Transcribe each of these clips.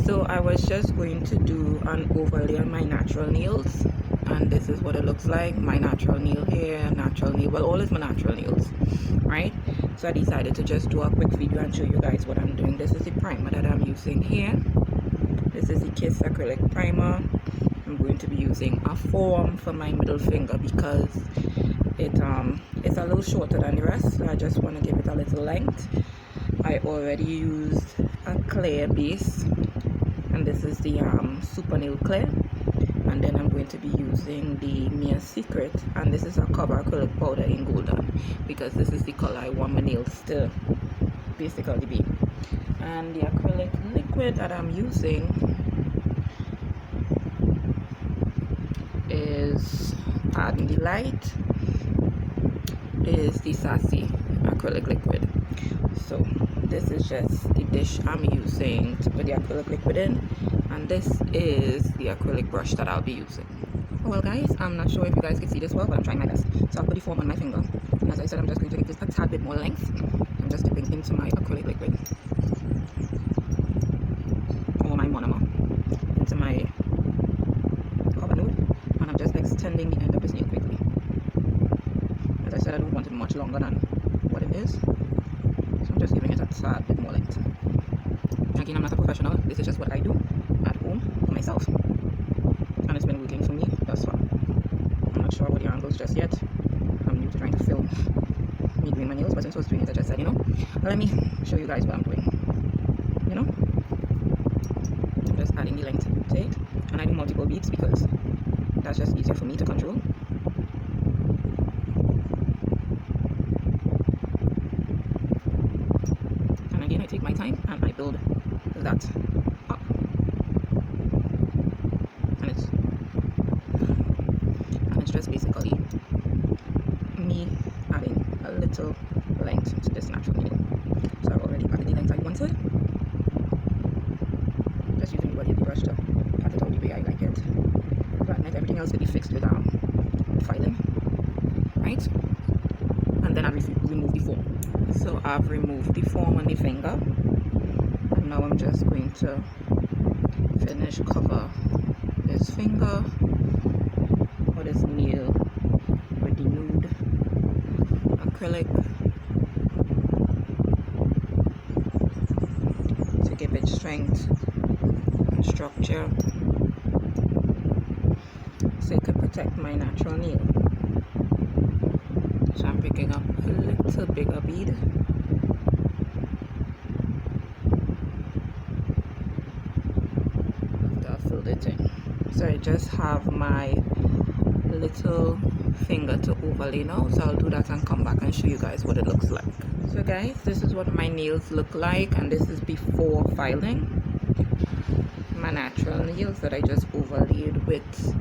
So I was just going to do an overlay on my natural nails, and this is what it looks like. My natural nail here, natural nail, well, all is my natural nails, right? So I decided to just do a quick video and show you guys what I'm doing. This is the primer that I'm using here. This is the Kiss Acrylic Primer. I'm going to be using a form for my middle finger because it's a little shorter than the rest, so I just want to give it a little length. I already used a clear base, and this is the super nail clear, and then I'm going to be using the Mere Secret, and this is a cover acrylic powder in golden because this is the color I want my nails to basically be. And the acrylic liquid that I'm using is, pardon the light, is the Sassy acrylic liquid. So this is just the dish I'm using to put the acrylic liquid in, and this is the acrylic brush that I'll be using. Well guys, I'm not sure if you guys can see this well, but I'm trying my best. So I'll put the foam on my finger, and as I said, I'm just going to give this a tad bit more length. I'm just dipping into my acrylic liquid, or my monomer, into my cover nude, and I'm just extending the end of this nail quickly. As I said, I don't want it much longer than what it is, so I'm just giving it a tad bit more length. Again, I'm not a professional, this is just what I do at home for myself, and it's been working for me thus far. I'm not sure about the angles just yet. I'm new to trying to film me doing my nails, but since I was doing it, I just said, let me show you guys what I'm doing. I'm just adding the length to it, and I do multiple beads because that's just easier for me to control. And again, I take my time and I build that up, and it's just basically me adding a little length to this natural nail. So I've already added the length I wanted, just using the body of the brush to pat it out the way I like it. But everything else will be fixed with filing, right? And then I remove the foam. So I've removed the foam on the finger, and now I'm just going to finish cover this finger or this nail with the nude acrylic to give it strength and structure, so it could protect my natural nail. So I'm picking up a little bigger bead, after I filled it in. So I just have my little finger to overlay now, so I'll do that and come back and show you guys what it looks like. So guys, this is what my nails look like, and this is before filing. My natural nails that I just overlaid with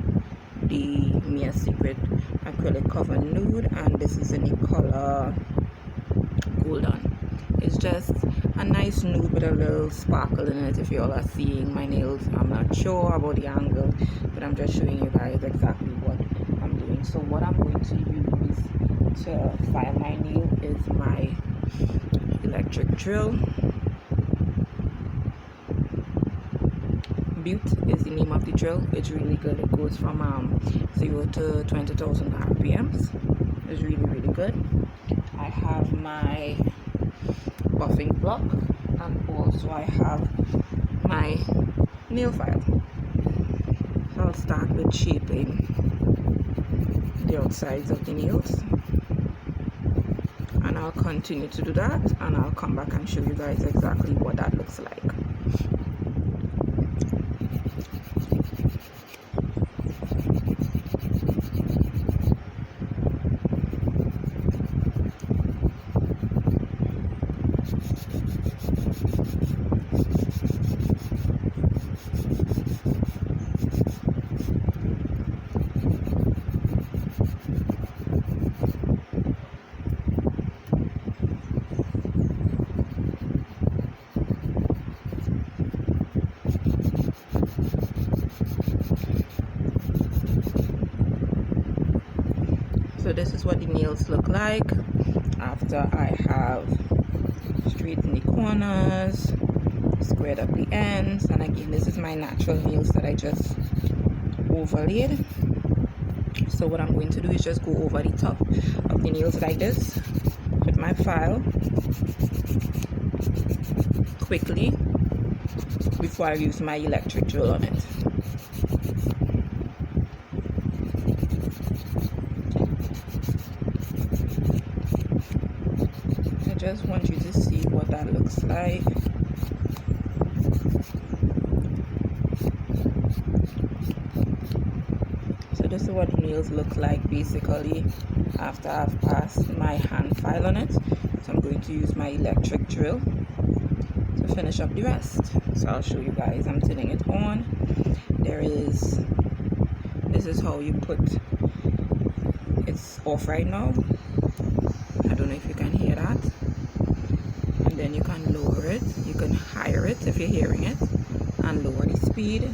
the Mere Secret acrylic cover nude, and this is in the color golden. It's just a nice nude with a little sparkle in it. If you all are seeing my nails, I'm not sure about the angle, but I'm just showing you guys exactly what I'm doing. So what I'm going to use to file my nail is my electric drill. Butte is the name of the drill. It's really good. It goes from 0 to 20,000 RPMs. It's really good. I have my buffing block, and also I have my nail file. So I'll start with shaping the outsides of the nails, and I'll continue to do that, and I'll come back and show you guys exactly what that looks like. So this is what the nails look like after I have straightened the corners squared up the ends. And again, this is my natural nails that I just overlaid. So what I'm going to do is just go over the top of the nails like this with my file quickly before I use my electric drill on it. I just want you to see what that looks like. So this is what the nails look like basically after I've passed my hand file on it. So I'm going to use my electric drill to finish up the rest. So I'll show you guys. I'm turning it on. This is how you put, it's off right now. I don't know if you can hear that. And then you can lower it, you can higher it if you're hearing it, and lower the speed,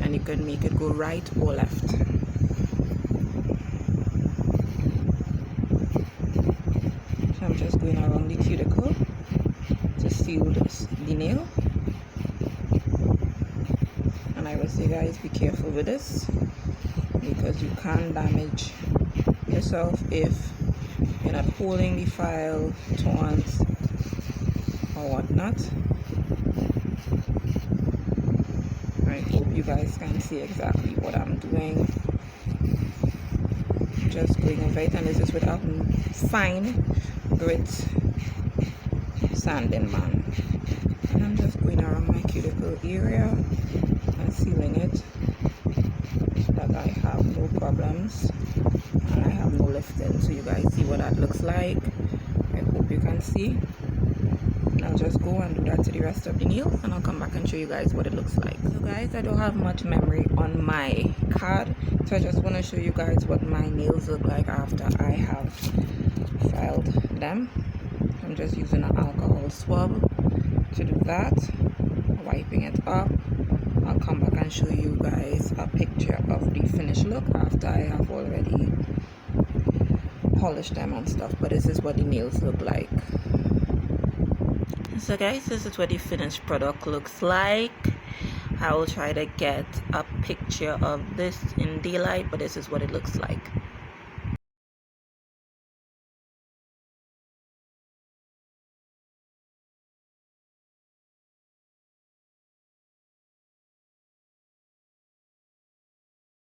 and you can make it go right or left. So I'm just going around the cuticle to seal the nail. And I will say, guys, be careful with this because you can damage yourself if you're not holding the file taut or whatnot. I hope you guys can see exactly what I'm doing. Just going over it, and this is with a fine grit sanding man. And I'm just going around my cuticle area and sealing it so that I have no problems and I have no lifting. So you guys see what that looks like. I hope you can see. And I'll just go and do that to the rest of the nails, and I'll come back and show you guys what it looks like. So guys, I don't have much memory on my card, so I just want to show you guys what my nails look like after I have filed them. I'm just using an alcohol swab to do that, wiping it up. I'll come back and show you guys a picture of the finished look after I have already polished them and stuff. But this is what the nails look like. So guys, this is what the finished product looks like. I will try to get a picture of this in daylight, but this is what it looks like.